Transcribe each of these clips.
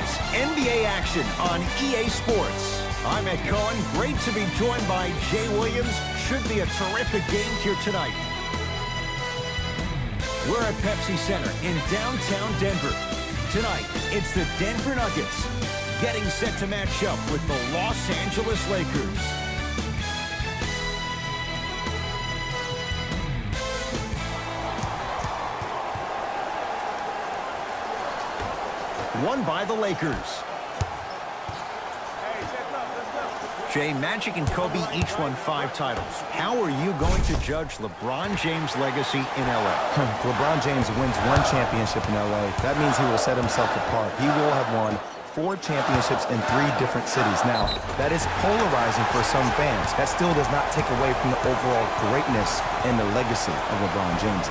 is NBA action on EA Sports. I'm Ed Cohen. Great to be joined by Jay Williams. Should be a terrific game here tonight. We're at Pepsi Center in downtown Denver. Tonight, it's the Denver Nuggets getting set to match up with the Los Angeles Lakers. Won by the Lakers. Jay, Magic and Kobe each won 5 titles. How are you going to judge LeBron James' legacy in L.A.? LeBron James wins 1 championship in L.A. That means he will set himself apart. He will have won 4 championships in 3 different cities. Now, that is polarizing for some fans. That still does not take away from the overall greatness and the legacy of LeBron James.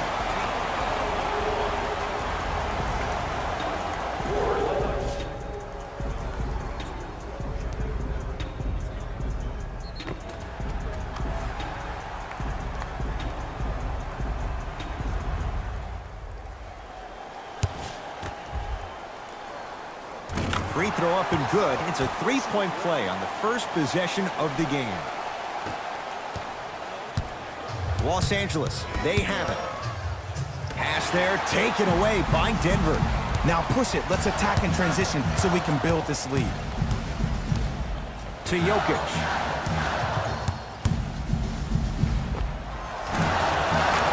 Free throw up and good. It's a 3-point play on the first possession of the game. Los Angeles, they have it. Pass there, taken away by Denver. Now push it. Let's attack in transition so we can build this lead. To Jokic.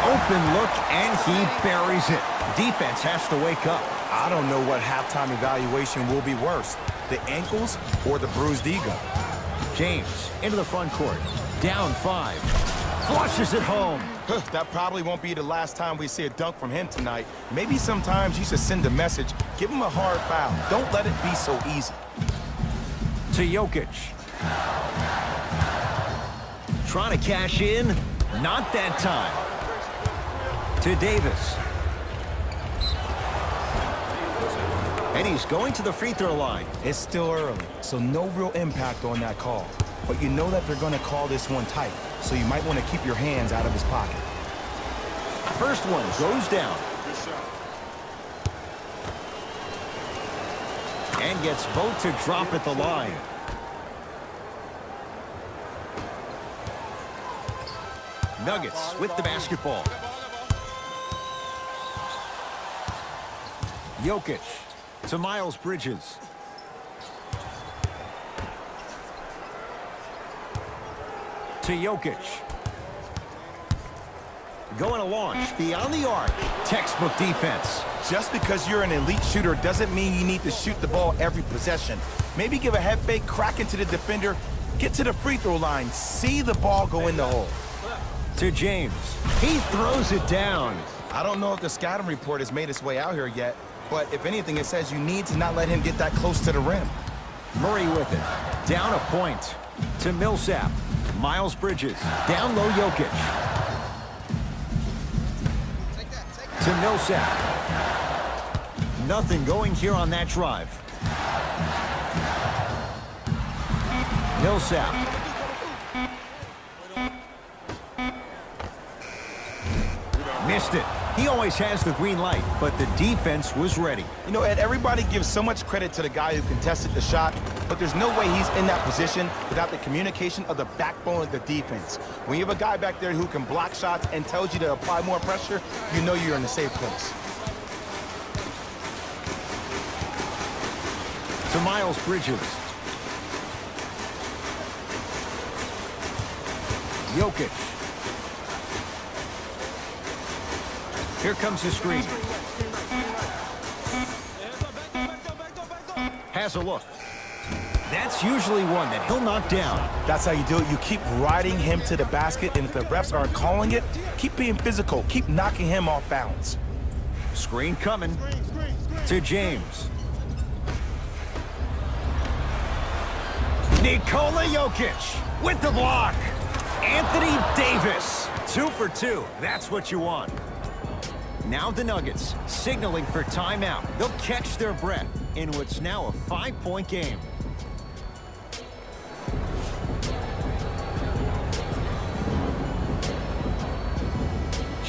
Open look, and he buries it. Defense has to wake up. I don't know what halftime evaluation will be worse, the ankles or the bruised ego. James into the front court. Down 5. Flushes it home. That probably won't be the last time we see a dunk from him tonight. Maybe sometimes you should send a message. Give him a hard foul. Don't let it be so easy. To Jokic. Trying to cash in. Not that time. To Davis. And he's going to the free throw line. It's still early, so no real impact on that call. But you know that they're going to call this one tight, so you might want to keep your hands out of his pocket. First one goes down. And gets both to drop at the line. Nuggets with the basketball. Jokic to Miles Bridges. To Jokic. Going to launch beyond the arc. Textbook defense. Just because you're an elite shooter doesn't mean you need to shoot the ball every possession. Maybe give a head fake, crack into the defender, get to the free throw line, see the ball go in the hole. To James. He throws it down. I don't know if the scouting report has made its way out here yet, but if anything, it says you need to not let him get that close to the rim. Murray with it. Down a point. To Millsap. Miles Bridges. Down low Jokic. To Millsap. Nothing going here on that drive. Millsap. Missed it. He always has the green light, but the defense was ready. You know, Ed, everybody gives so much credit to the guy who contested the shot, but there's no way he's in that position without the communication of the backbone of the defense. When you have a guy back there who can block shots and tells you to apply more pressure, you know you're in a safe place. To Miles Bridges. Jokic. Here comes the screen. Has a look. That's usually one that he'll knock down. That's how you do it. You keep riding him to the basket, and if the refs aren't calling it, keep being physical. Keep knocking him off balance. Screen coming. To James. Nikola Jokic with the block. Anthony Davis. 2 for 2. That's what you want. Now the Nuggets signaling for timeout. They'll catch their breath in what's now a 5-point game.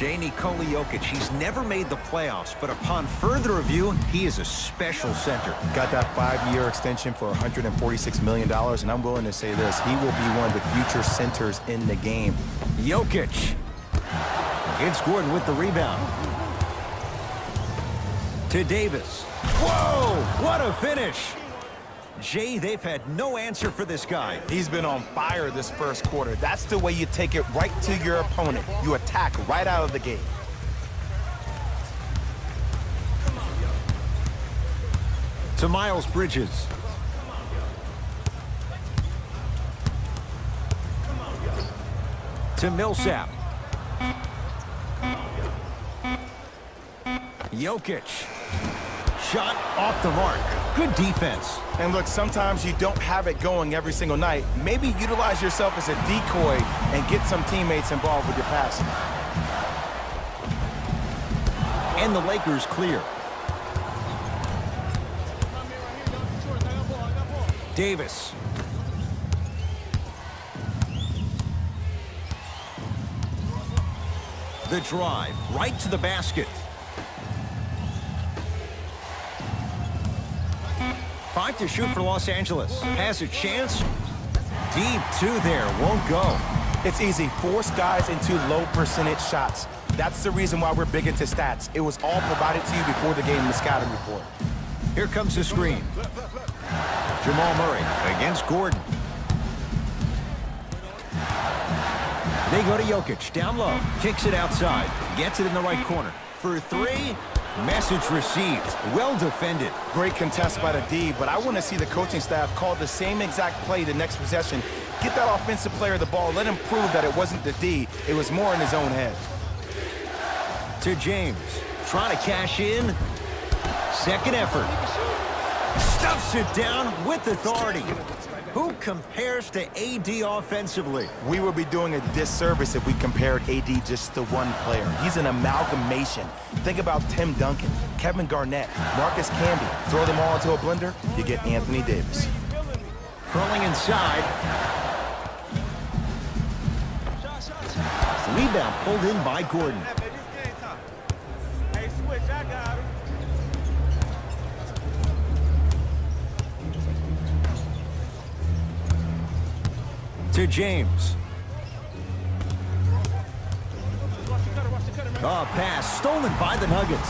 Nikola Jokic, he's never made the playoffs, but upon further review, he is a special center. Got that 5-year extension for $146 million, and I'm willing to say this, he will be one of the future centers in the game. Jokic. It's Gordon with the rebound. To Davis. Whoa, what a finish. Jay, they've had no answer for this guy. He's been on fire this first quarter. That's the way you take it right to your opponent. You attack right out of the gate. To Miles Bridges. To Millsap. Jokic. Shot off the mark. Good defense. And look, sometimes you don't have it going every single night. Maybe utilize yourself as a decoy and get some teammates involved with your passing. And the Lakers clear. Davis. The drive, right to the basket. 5 to shoot for Los Angeles. Has a chance. Deep 2 there. Won't go. It's easy. Force guys into low percentage shots. That's the reason why we're big into stats. It was all provided to you before the game in the scouting report. Here comes the screen. Jamal Murray against Gordon. They go to Jokic. Down low. Kicks it outside. Gets it in the right corner. For 3. Message received. Well defended. Great contest by the D, but I want to see the coaching staff call the same exact play the next possession. Get that offensive player the ball. Let him prove that it wasn't the D. It was more in his own head. To James. Trying to cash in. Second effort. Stuffs it down with authority. Who compares to AD offensively? We would be doing a disservice if we compared AD just to one player. He's an amalgamation. Think about Tim Duncan, Kevin Garnett, Marcus Camby. Throw them all into a blender, you get Anthony Davis. Curling inside. Rebound pulled in by Gordon. To James. Oh, pass stolen by the Nuggets.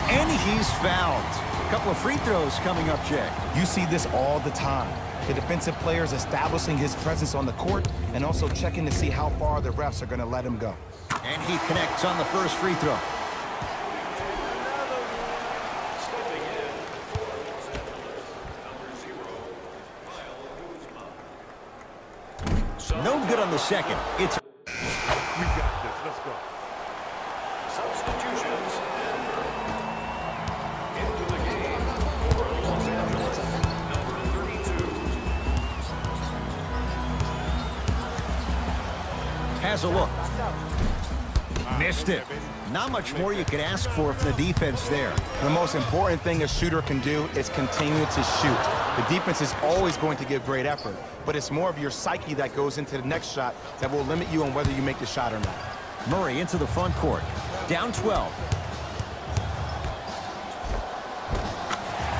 And he's fouled. A couple of free throws coming up, Jay. You see this all the time. The defensive players establishing his presence on the court and also checking to see how far the refs are going to let him go. And he connects on the first free throw. No good on the second. It's... We got this. Let's go. Substitutions. Into the game for Los Angeles, number 32. Has a look. Missed it. Not much more you can ask for from the defense there. The most important thing a shooter can do is continue to shoot. The defense is always going to give great effort, but it's more of your psyche that goes into the next shot that will limit you on whether you make the shot or not. Murray into the front court. Down 12.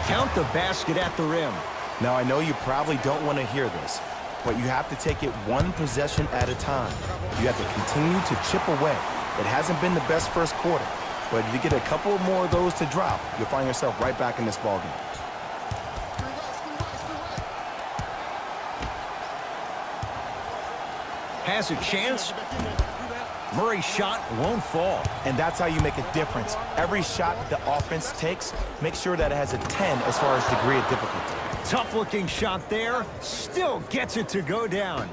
Count the basket at the rim. Now, I know you probably don't want to hear this, but you have to take it one possession at a time. You have to continue to chip away. It hasn't been the best first quarter, but if you get a couple more of those to drop, you'll find yourself right back in this ballgame. Has a chance. Murray's shot won't fall. And that's how you make a difference. Every shot the offense takes, make sure that it has a 10 as far as degree of difficulty. Tough-looking shot there. Still gets it to go down.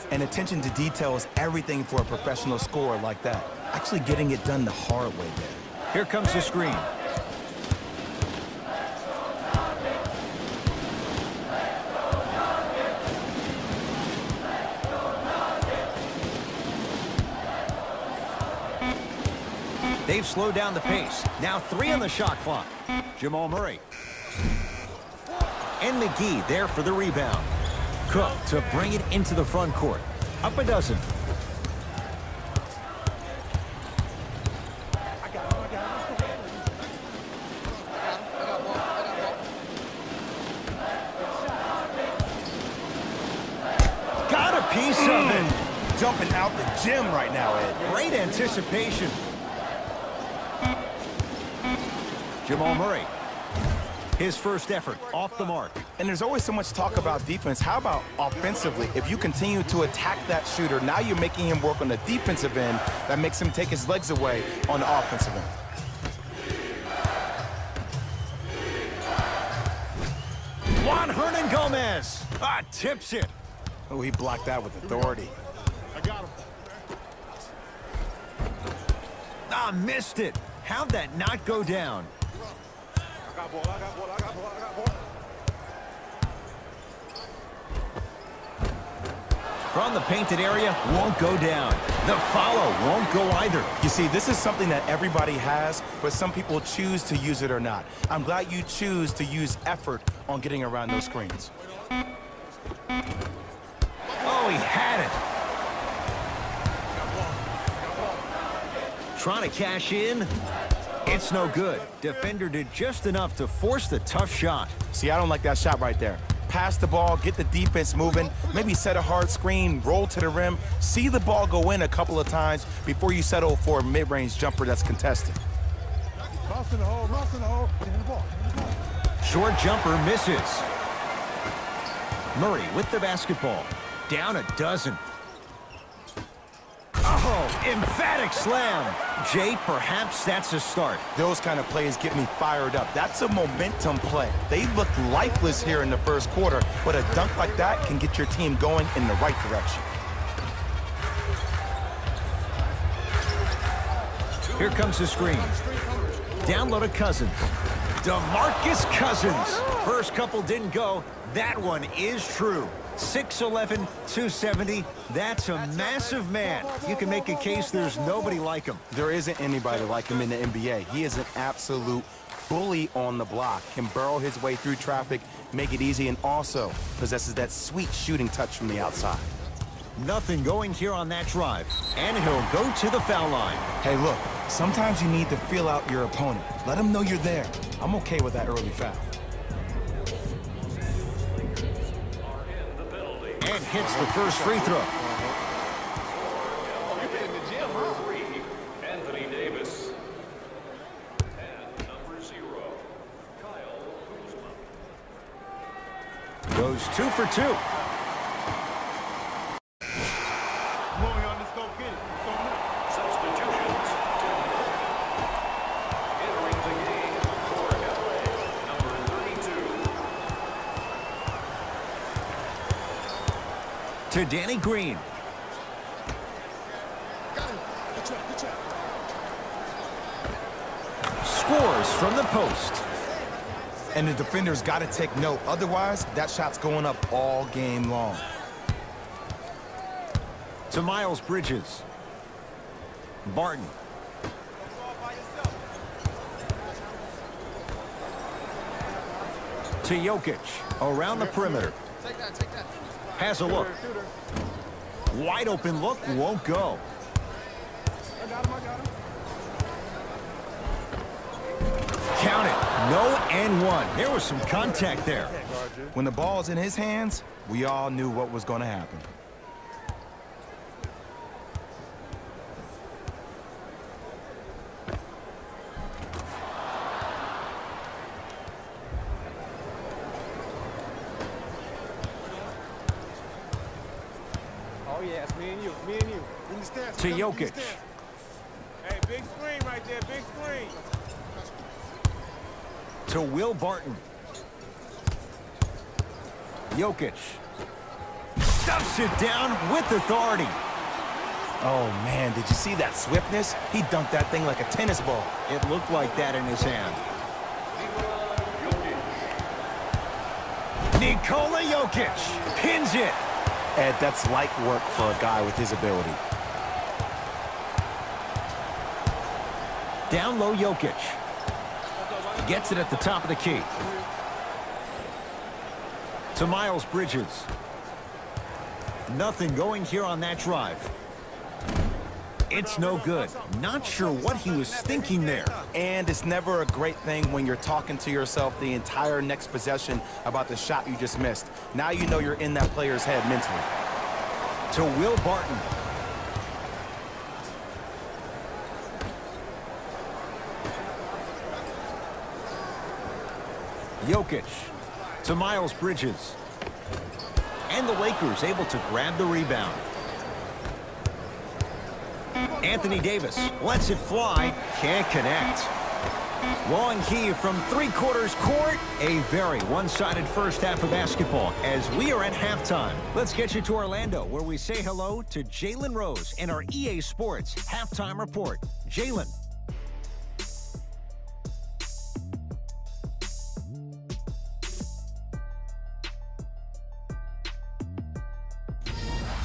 And attention to detail is everything for a professional scorer like that. Actually getting it done the hard way there. Here comes the screen. They've slowed down the pace. Now 3 on the shot clock. Jamal Murray. And McGee there for the rebound. Cook to bring it into the front court. Up a dozen. Got a piece of it. Jumping out the gym right now, Ed. Great anticipation. Jamal Murray. His first effort off the mark. And there's always so much talk about defense. How about offensively? If you continue to attack that shooter, now you're making him work on the defensive end. That makes him take his legs away on the offensive end. Juan Hernangomez. Tips it. Oh, he blocked that with authority. I got him. Missed it. How'd that not go down? I got ball, I got ball, I got ball, I got ball. From the painted area, won't go down. The follow won't go either. You see, this is something that everybody has, but some people choose to use it or not. I'm glad you choose to use effort on getting around those screens. Oh, he had it. Trying to cash in. It's no good. Defender did just enough to force the tough shot. See, I don't like that shot right there. Pass the ball, get the defense moving, maybe set a hard screen, roll to the rim, see the ball go in a couple of times before you settle for a mid-range jumper that's contested. Mouse in the hole, mouse in the hole. Get in the ball, get in the ball. Short jumper misses. Murray with the basketball. Down a dozen. Oh, emphatic slam. Jay, perhaps that's a start. Those kind of plays get me fired up. That's a momentum play. They looked lifeless here in the first quarter, but a dunk like that can get your team going in the right direction. Here comes the screen. Down low to Cousins. DeMarcus Cousins. First couple didn't go. That one is true. 6'11", 270. That's a massive man. You can make a case there's nobody like him. There isn't anybody like him in the NBA. He is an absolute bully on the block. Can burrow his way through traffic, make it easy, and also possesses that sweet shooting touch from the outside. Nothing going here on that drive. And he'll go to the foul line. Hey, look, sometimes you need to feel out your opponent. Let him know you're there. I'm okay with that early foul. And hits the first free throw. Anthony Davis. And number 0, Kyle Kuzma. Goes 2 for 2. Come on, y'all, let's go get it. Let's go get it. Substitutions. Entering the game for LA, number 32. To Danny Green. Got him. Good job, good job. Scores from the post. And the defender's got to take note. Otherwise, that shot's going up all game long. To Miles Bridges. Barton. To Jokic. Around the perimeter. Take that, take that. Has a look. Wide open look, won't go. I got him, I got him. Count it. No and one. There was some contact there. When the ball's in his hands, we all knew what was going to happen. Oh, yeah, it's me and you, me and you. In the stance. To Jokic. Hey, big screen right there, big screen. To Will Barton. Jokic. Stuffs it down with authority. Oh, man, did you see that swiftness? He dunked that thing like a tennis ball. It looked like that in his hand. Nikola Jokic pins it. Ed, that's light work for a guy with his ability. Down low Jokic. Gets it at the top of the key. To Miles Bridges. Nothing going here on that drive. It's no good. Not sure what he was thinking there. And it's never a great thing when you're talking to yourself the entire next possession about the shot you just missed. Now you know you're in that player's head mentally. To Will Barton. Jokic to Miles Bridges. And the Lakers able to grab the rebound. Anthony Davis lets it fly, can't connect. Long heave from three-quarters court. A very one-sided first half of basketball as we are at halftime. Let's get you to Orlando, where we say hello to Jalen Rose in our EA Sports Halftime Report. Jalen.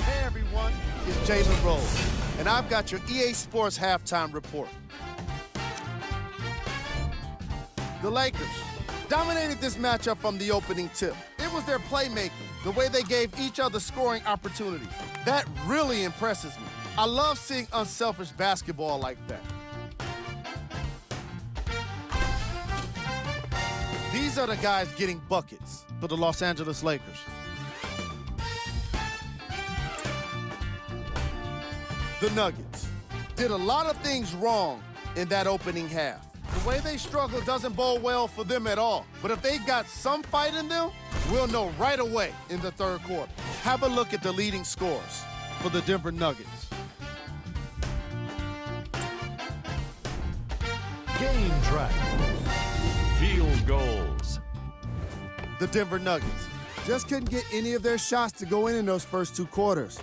Hey everyone, it's Jalen Rose, and I've got your EA Sports Halftime Report. The Lakers dominated this matchup from the opening tip. It was their playmaking, the way they gave each other scoring opportunities. That really impresses me. I love seeing unselfish basketball like that. These are the guys getting buckets for the Los Angeles Lakers. The Nuggets did a lot of things wrong in that opening half. The way they struggle doesn't bode well for them at all. But if they've got some fight in them, we'll know right away in the third quarter. Have a look at the leading scores for the Denver Nuggets. Game track. Field goals. The Denver Nuggets just couldn't get any of their shots to go in those first two quarters.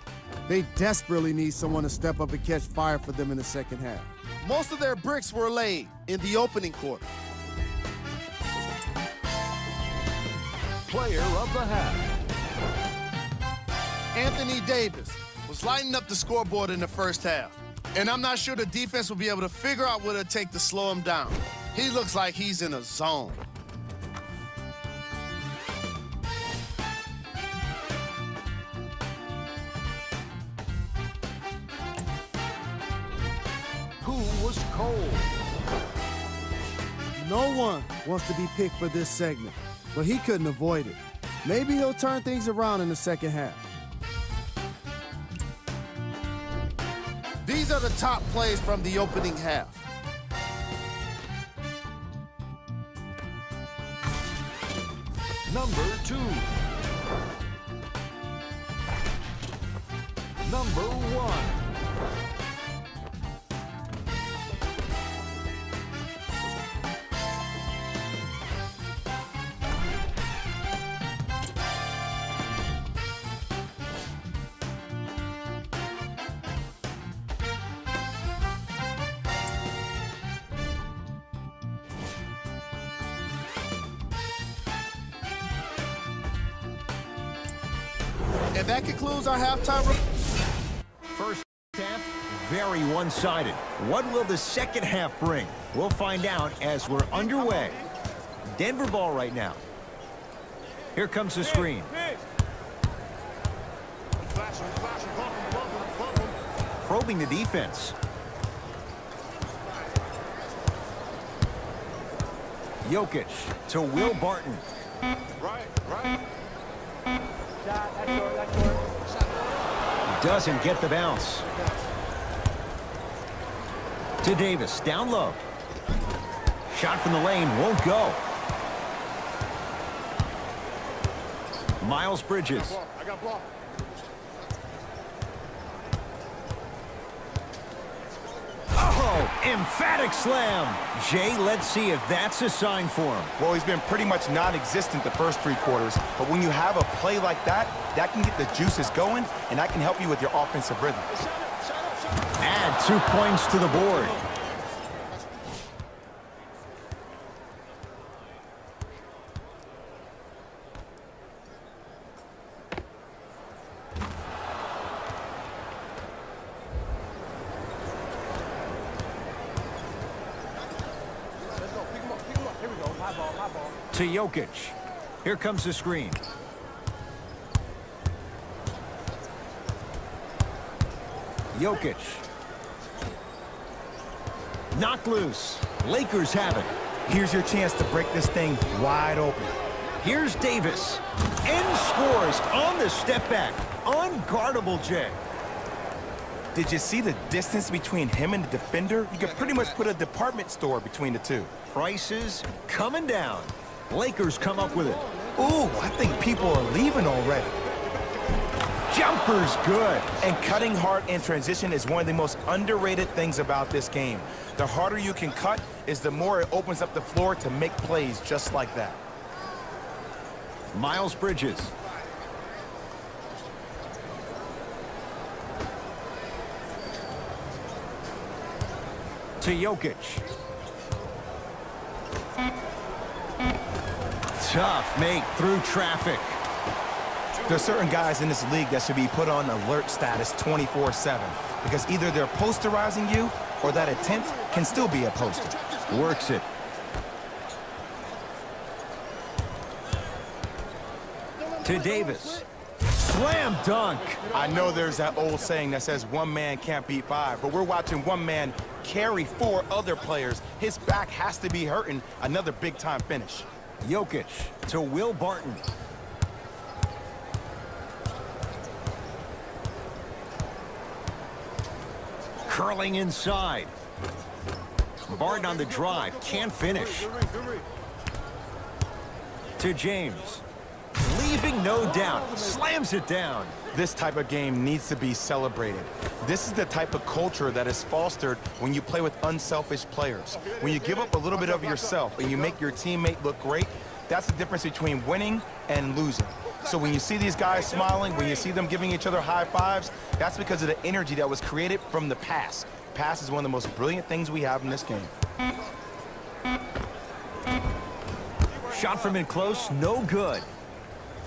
They desperately need someone to step up and catch fire for them in the second half. Most of their bricks were laid in the opening quarter. Player of the half. Anthony Davis was lighting up the scoreboard in the first half. And I'm not sure the defense will be able to figure out what it'll take to slow him down. He looks like he's in a zone. Was cold. No one wants to be picked for this segment, but he couldn't avoid it. Maybe he'll turn things around in the second half. These are the top plays from the opening half. Number 2. Number 1. And that concludes our halftime. First half, very one-sided. What will the second half bring? We'll find out as we're underway. Denver ball right now. Here comes the screen. Probing the defense. Jokic to Will Barton. Right. Doesn't get the bounce. To Davis, down low. Shot from the lane, won't go. Miles Bridges. I got blocked. Oh, emphatic slam. Jay, let's see if that's a sign for him. Well, he's been pretty much non-existent the first three quarters, but when you have a play like that, that can get the juices going, and that can help you with your offensive rhythm. Add 2 points to the board. To Jokic. Here comes the screen. Jokic. Knocked loose. Lakers have it. Here's your chance to break this thing wide open. Here's Davis. And scores on the step back. Unguardable J. Did you see the distance between him and the defender? You could pretty much put a department store between the two. Prices coming down. Lakers come up with it. Ooh, I think people are leaving already. Jumper's good. And cutting hard in transition is one of the most underrated things about this game. The harder you can cut is the more it opens up the floor to make plays just like that. Miles Bridges. To Jokic. Tough make through traffic. There's certain guys in this league that should be put on alert status 24/7 because either they're posterizing you or that attempt can still be a poster. Works it. To Davis. Slam dunk. I know there's that old saying that says one man can't beat five, but we're watching one man carry four other players. His back has to be hurting. Another big-time finish. Jokic to Will Barton. Curling inside. Barton on the drive. Can't finish. To James. Leaving no doubt. Slams it down. This type of game needs to be celebrated. This is the type of culture that is fostered when you play with unselfish players. When you give up a little bit of yourself and you make your teammate look great, that's the difference between winning and losing. So when you see these guys smiling, when you see them giving each other high fives, that's because of the energy that was created from the pass. Pass is one of the most brilliant things we have in this game. Shot from in close, no good.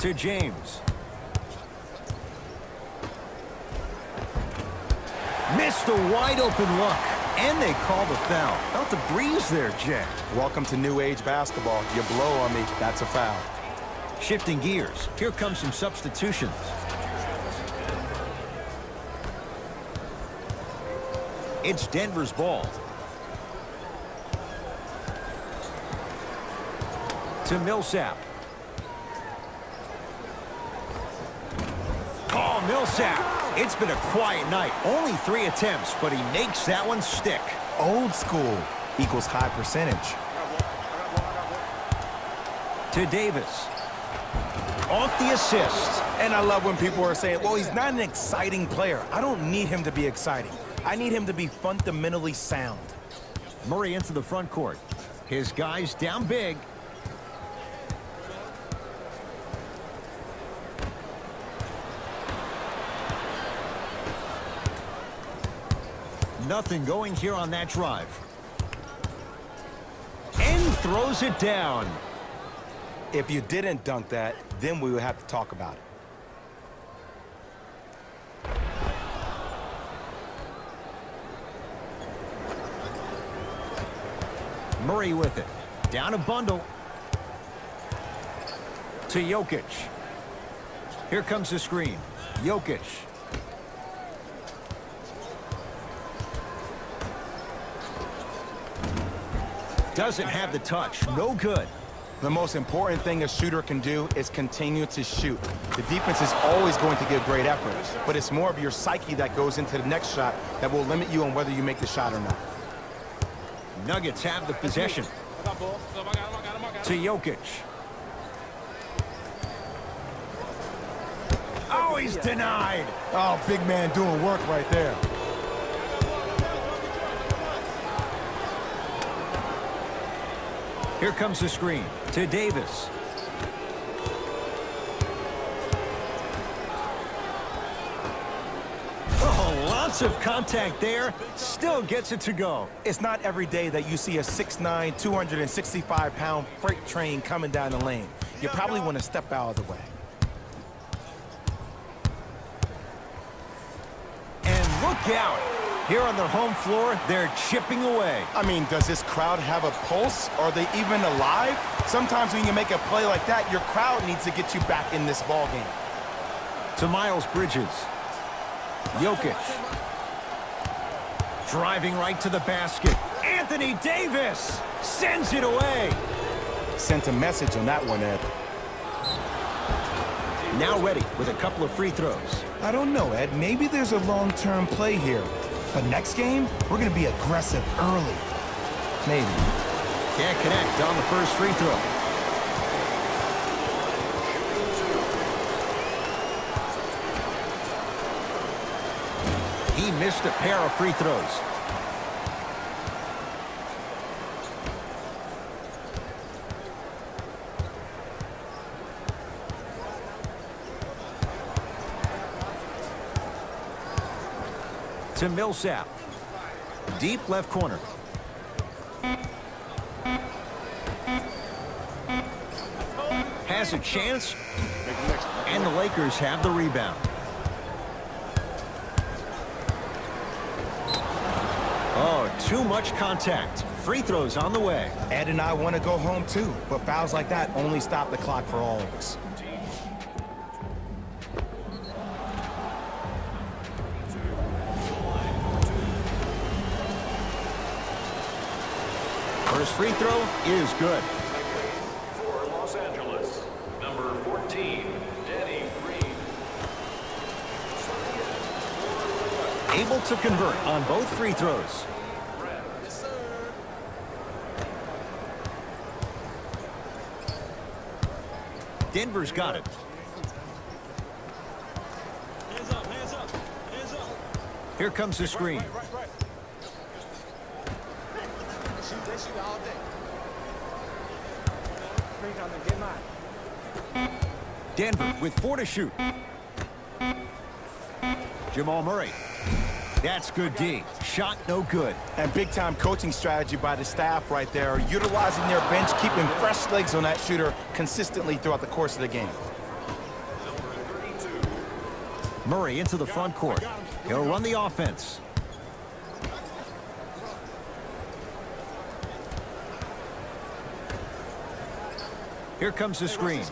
To James. Missed a wide open look, and they call the foul. Felt the breeze there, Jay. Welcome to new age basketball. You blow on me, that's a foul. Shifting gears, here comes some substitutions. It's Denver's ball. To Millsap. Oh, Millsap. It's been a quiet night. Only 3 attempts, but he makes that one stick. Old school equals high percentage. To Davis. Off the assist. And I love when people are saying, well, he's not an exciting player. I don't need him to be exciting. I need him to be fundamentally sound. Murray into the front court. His guys down big. Nothing going here on that drive. And throws it down. If you didn't dunk that, then we would have to talk about it. Murray with it. Down a bundle. To Jokic. Here comes the screen. Jokic. Doesn't have the touch. No good. The most important thing a shooter can do is continue to shoot. The defense is always going to give great effort, but it's more of your psyche that goes into the next shot that will limit you on whether you make the shot or not. Nuggets have the possession. To Jokic. Oh, he's denied. Oh, big man doing work right there. Here comes the screen. To Davis. Oh, lots of contact there. Still gets it to go. It's not every day that you see a 6'9", 265-pound freight train coming down the lane. You probably want to step out of the way. And look out. Here on their home floor, they're chipping away. I mean, does this crowd have a pulse? Are they even alive? Sometimes when you make a play like that, your crowd needs to get you back in this ball game. To Miles Bridges. Jokic. Driving right to the basket. Anthony Davis sends it away. Sent a message on that one, Ed. Now ready with a couple of free throws. I don't know, Ed. Maybe there's a long-term play here. But next game, we're going to be aggressive early. Maybe. Can't connect on the first free throw. He missed a pair of free throws. To Millsap. Deep left corner. Has a chance. And the Lakers have the rebound. Oh, too much contact. Free throws on the way. Ed and I want to go home too, but fouls like that only stop the clock for all of us. First free throw is good. For Los Angeles, number 14, Danny Green. Able to convert on both free throws. Denver's got it. Hands up, hands up, hands up. Here comes the screen. Right. They shoot all day. Screen on them, get mine. Denver with 4 to shoot. Jamal Murray. That's good D. Shot no good. And big-time coaching strategy by the staff right there, utilizing their bench, keeping fresh legs on that shooter consistently throughout the course of the game. Murray into the front court. He'll run the offense. Here comes the screen.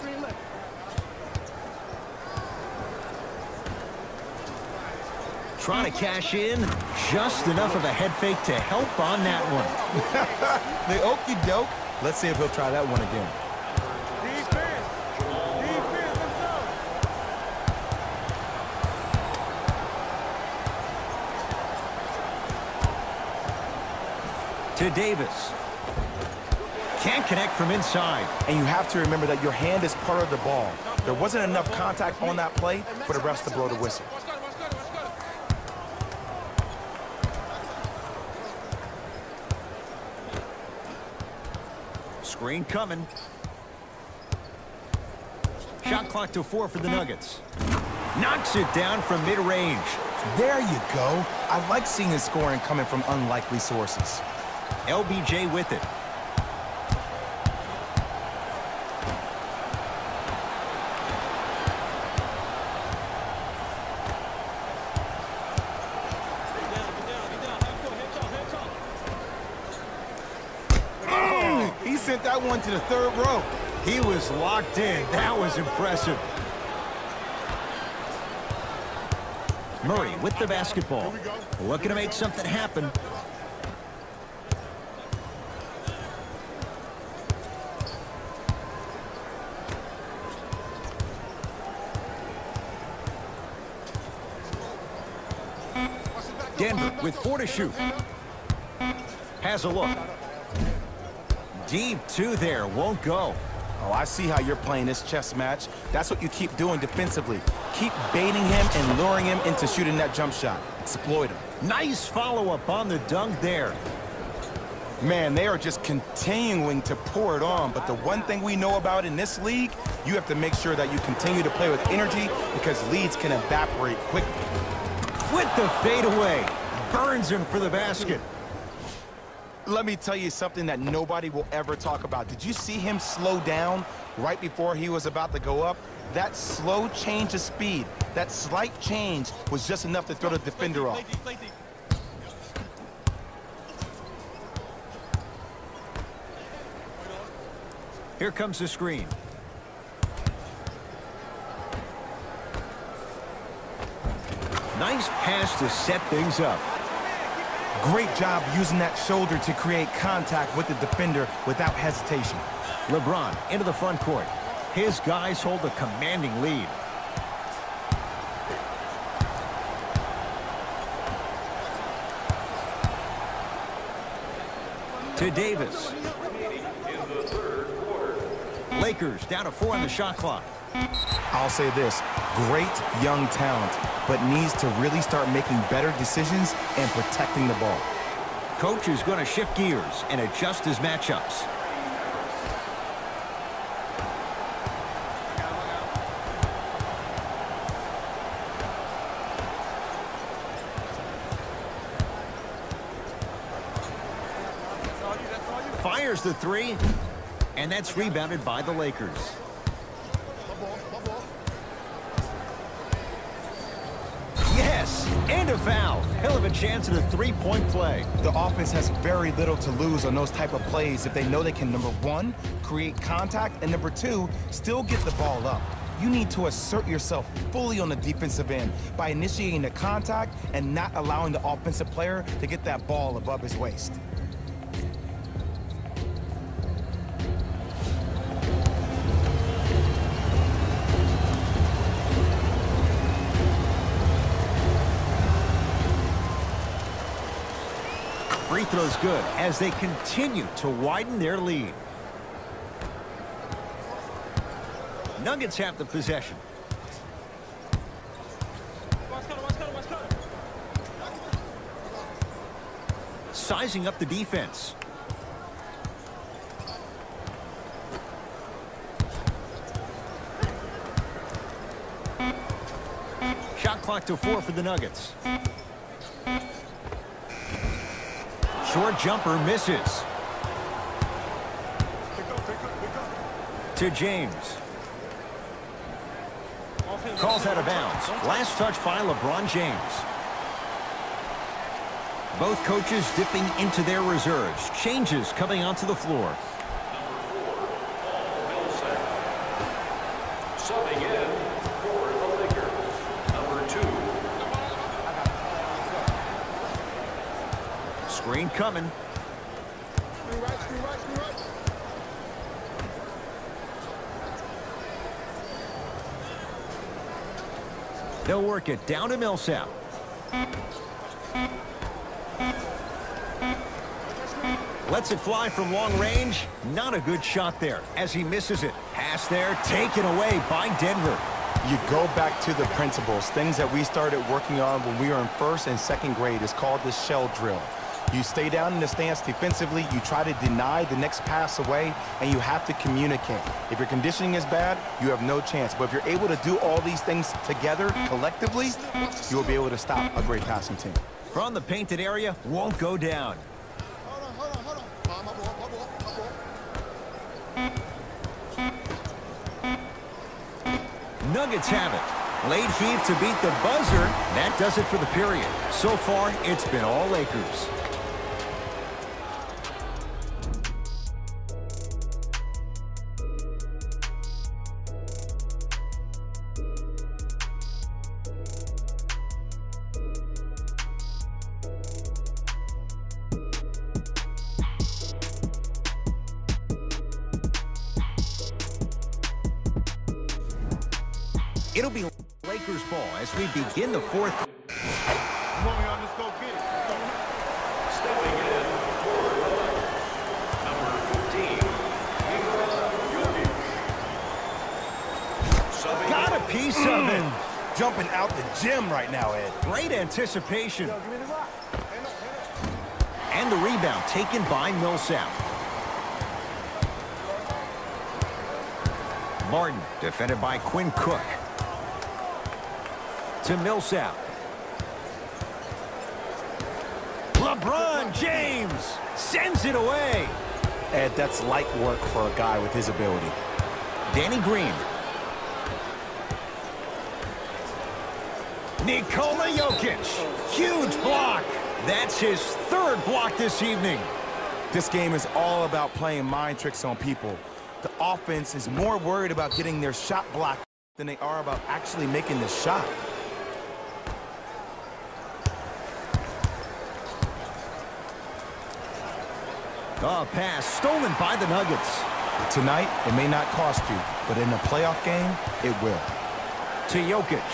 Trying to cash in. Just enough of a head fake to help on that one. The okey doke. Let's see if he'll try that one again. To Davis. Can't connect from inside. And you have to remember that your hand is part of the ball. There wasn't enough contact on that play for the refs to blow the whistle. Screen coming. Shot clock to 4 for the Nuggets. Knocks it down from mid-range. There you go. I like seeing the scoring coming from unlikely sources. LBJ with it. He sent that one to the third row. He was locked in. That was impressive. Murray with the basketball. Looking to make something happen. Denver with 4 to shoot. Has a look. Deep 2 there, won't go. Oh, I see how you're playing this chess match. That's what you keep doing defensively. Keep baiting him and luring him into shooting that jump shot. Exploit him. Nice follow-up on the dunk there. Man, they are just continuing to pour it on. But the one thing we know about in this league, you have to make sure that you continue to play with energy because leads can evaporate quickly. With the fadeaway. Burns him for the basket. Let me tell you something that nobody will ever talk about. Did you see him slow down right before he was about to go up? That slow change of speed, that slight change was just enough to throw the defender off. Here comes the screen. Nice pass to set things up. Great job using that shoulder to create contact with the defender without hesitation. LeBron into the front court. His guys hold a commanding lead. To Davis. Lakers down to 4 on the shot clock. I'll say this, great young talent, but needs to really start making better decisions and protecting the ball. Coach is going to shift gears and adjust his matchups. Fires the three, and that's rebounded by the Lakers. Yes, and a foul. Hell of a chance at a three-point play. The offense has very little to lose on those type of plays if they know they can, number one, create contact, and number two, still get the ball up. You need to assert yourself fully on the defensive end by initiating the contact and not allowing the offensive player to get that ball above his waist. Free throw's good as they continue to widen their lead. Nuggets have the possession. Sizing up the defense. Shot clock to 4 for the Nuggets. Short jumper misses. To James. Calls out of bounds. Last touch by LeBron James. Both coaches dipping into their reserves. Changes coming onto the floor. Subbing in for the Lakers, number 2. Screen coming. They'll work it down to Millsap. Lets it fly from long range. Not a good shot there as he misses it. Pass there, taken away by Denver. You go back to the principles, things that we started working on when we were in first and second grade. It's called the shell drill. You stay down in the stance defensively, you try to deny the next pass away, and you have to communicate. If your conditioning is bad, you have no chance. But if you're able to do all these things together, collectively, you will be able to stop a great passing team. From the painted area, won't go down. Nuggets have it. Late heave to beat the buzzer. That does it for the period. So far, it's been all Lakers. It'll be Lakers ball as we begin the fourth. Stepping in for the Lakers, number 15, Got a piece of it. Jumping out the gym right now, Ed. Great anticipation. And the rebound taken by Millsap. Martin defended by Quinn Cook. To Millsap. LeBron James sends it away. Ed, that's light work for a guy with his ability. Danny Green. Nikola Jokic. Huge block. That's his third block this evening. This game is all about playing mind tricks on people. The offense is more worried about getting their shot blocked than they are about actually making the shot. Pass stolen by the Nuggets. Tonight, it may not cost you, but in a playoff game, it will. To Jokic.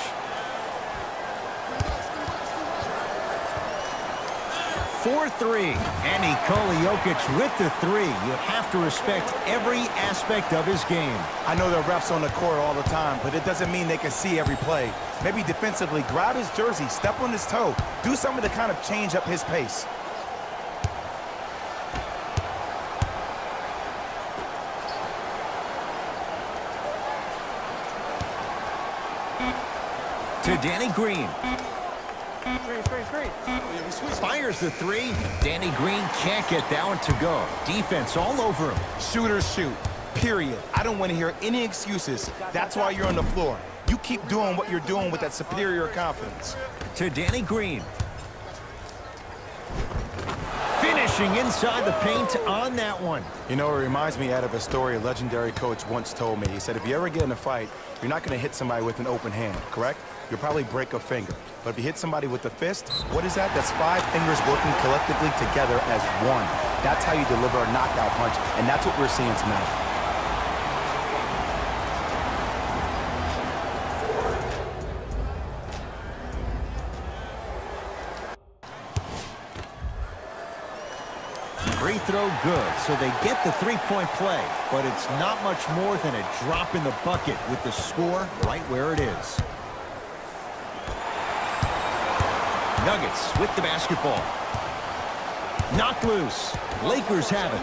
For three. And Nikola Jokic with the three. You have to respect every aspect of his game. I know there are refs on the court all the time, but it doesn't mean they can see every play. Maybe defensively, grab his jersey, step on his toe, do something to kind of change up his pace. To Danny Green. Screen. Fires the three. Danny Green can't get that one to go. Defense all over him. Shooters shoot, period. I don't want to hear any excuses. That's why you're on the floor. You keep doing what you're doing with that superior confidence. To Danny Green. Finishing inside the paint on that one. You know, it reminds me of a story a legendary coach once told me. He said, if you ever get in a fight, you're not going to hit somebody with an open hand, correct? You'll probably break a finger. But if you hit somebody with a fist, what is that? That's 5 fingers working collectively together as one. That's how you deliver a knockout punch, and that's what we're seeing tonight. Free throw good, so they get the three-point play, but it's not much more than a drop in the bucket with the score right where it is. Nuggets with the basketball. Knocked loose. Lakers have it.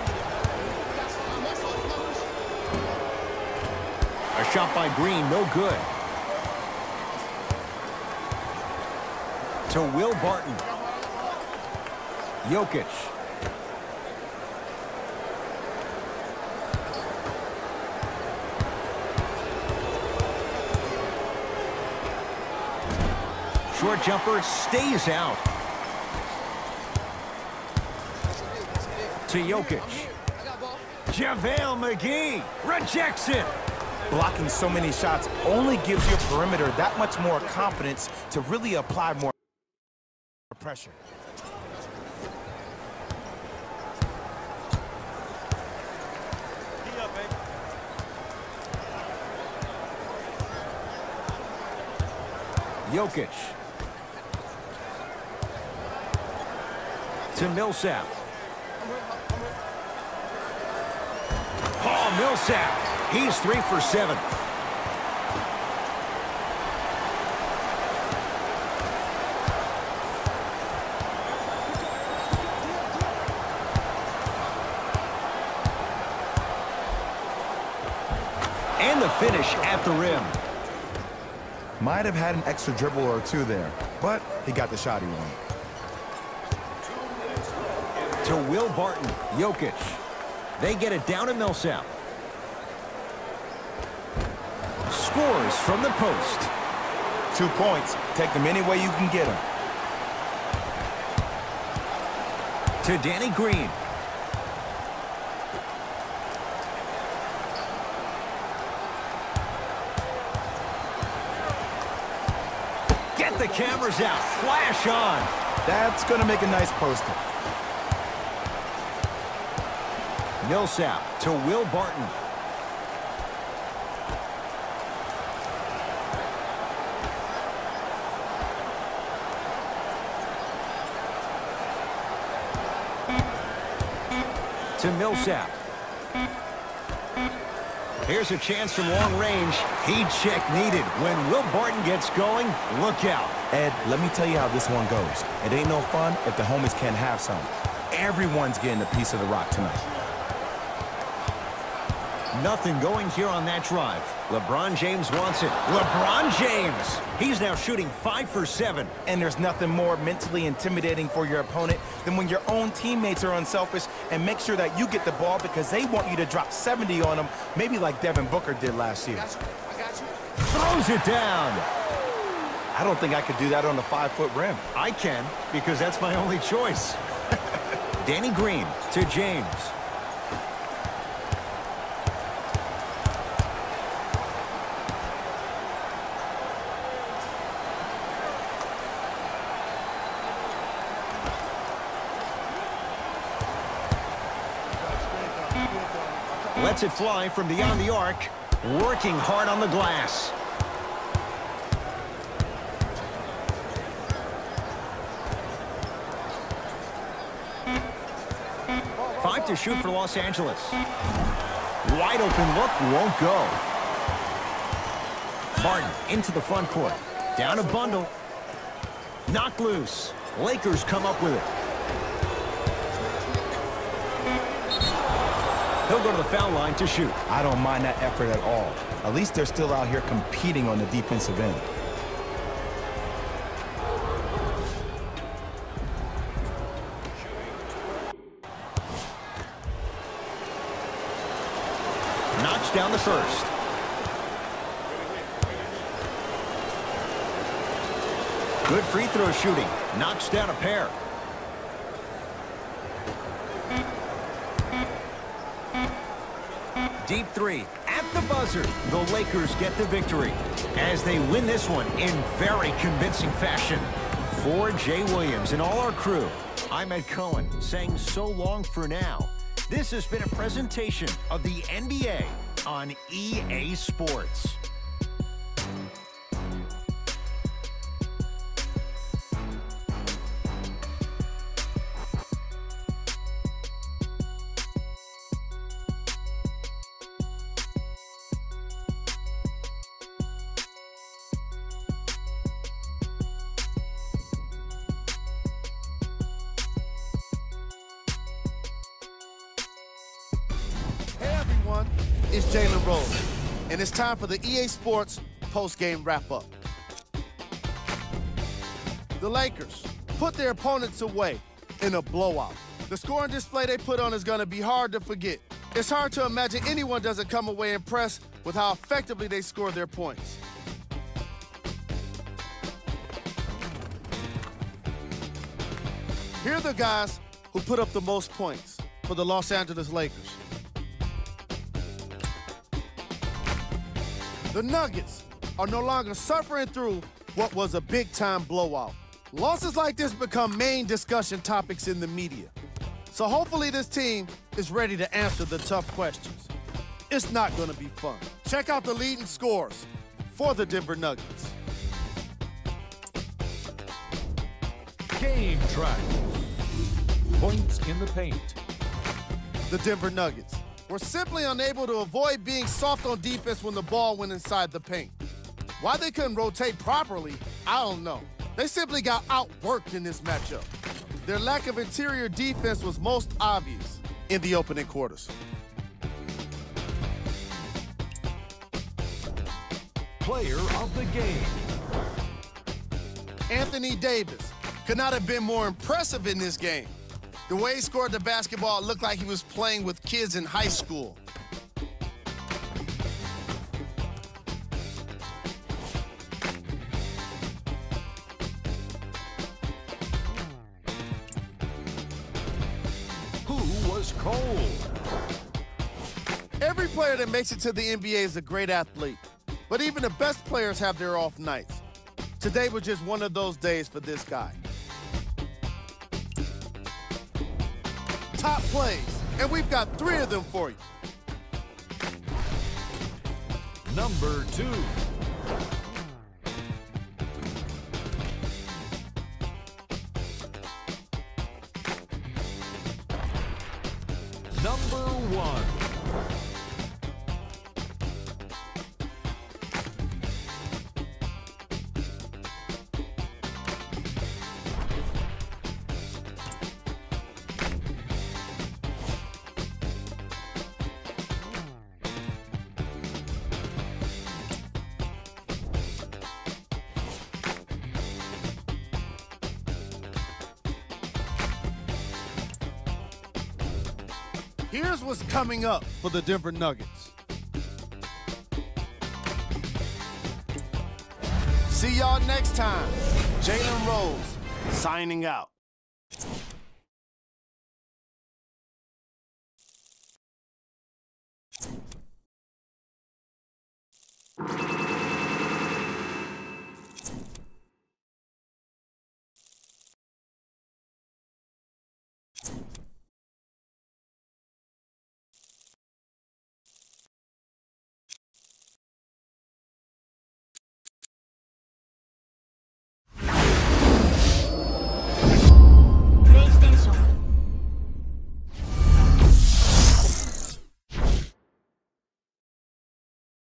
A shot by Green, no good. To Will Barton. Jokic. Short jumper stays out. To Jokic. JaVale McGee rejects it. Blocking so many shots only gives your perimeter that much more confidence to really apply more pressure. Jokic. To Millsap. Paul Millsap. He's 3 for 7. And the finish at the rim. Might have had an extra dribble or two there, but he got the shot he wanted. To Will Barton. Jokic. They get it down to Millsap. Scores from the post. 2 points. Take them any way you can get them. To Danny Green. Get the cameras out. Flash on. That's going to make a nice poster. Millsap to Will Barton. To Millsap. Here's a chance from long range. Heat check needed. When Will Barton gets going, look out. Ed, let me tell you how this one goes. It ain't no fun if the homies can't have some. Everyone's getting a piece of the rock tonight. Nothing going here on that drive. LeBron James wants it. LeBron James! He's now shooting 5 for 7. And there's nothing more mentally intimidating for your opponent than when your own teammates are unselfish and make sure that you get the ball because they want you to drop 70 on them, maybe like Devin Booker did last year. I got you. Throws it down. I don't think I could do that on a 5-foot rim. I can, because that's my only choice. Danny Green to James. lets it fly from beyond the arc, working hard on the glass. Five to shoot for Los Angeles. Wide open look, won't go. Martin into the front court. Down a bundle. Knocked loose. Lakers come up with it. He'll go to the foul line to shoot. I don't mind that effort at all. At least they're still out here competing on the defensive end. Knocks down the first. Good free throw shooting. Knocks down a pair. Deep three at the buzzer. The Lakers get the victory as they win this one in very convincing fashion. For Jay Williams and all our crew, I'm Ed Cohen saying so long for now. This has been a presentation of the NBA on EA Sports. Hey everyone, it's Jalen Rose, and it's time for the EA Sports post-game wrap-up. The Lakers put their opponents away in a blowout. The scoring display they put on is going to be hard to forget. It's hard to imagine anyone doesn't come away impressed with how effectively they score their points. Here are the guys who put up the most points for the Los Angeles Lakers. The Nuggets are no longer suffering through what was a big-time blowout. Losses like this become main discussion topics in the media. So hopefully this team is ready to answer the tough questions. It's not going to be fun. Check out the leading scores for the Denver Nuggets. Game track. Points in the paint. The Denver Nuggets were simply unable to avoid being soft on defense when the ball went inside the paint. Why they couldn't rotate properly, I don't know. They simply got outworked in this matchup. Their lack of interior defense was most obvious in the opening quarters. Player of the game. Anthony Davis could not have been more impressive in this game. The way he scored the basketball looked like he was playing with kids in high school. Who was cold? Every player that makes it to the NBA is a great athlete, but even the best players have their off nights. Today was just one of those days for this guy. Top plays, and we've got 3 of them for you. Number 2. Number 1. Here's what's coming up for the Denver Nuggets. See y'all next time. Jalen Rose signing out.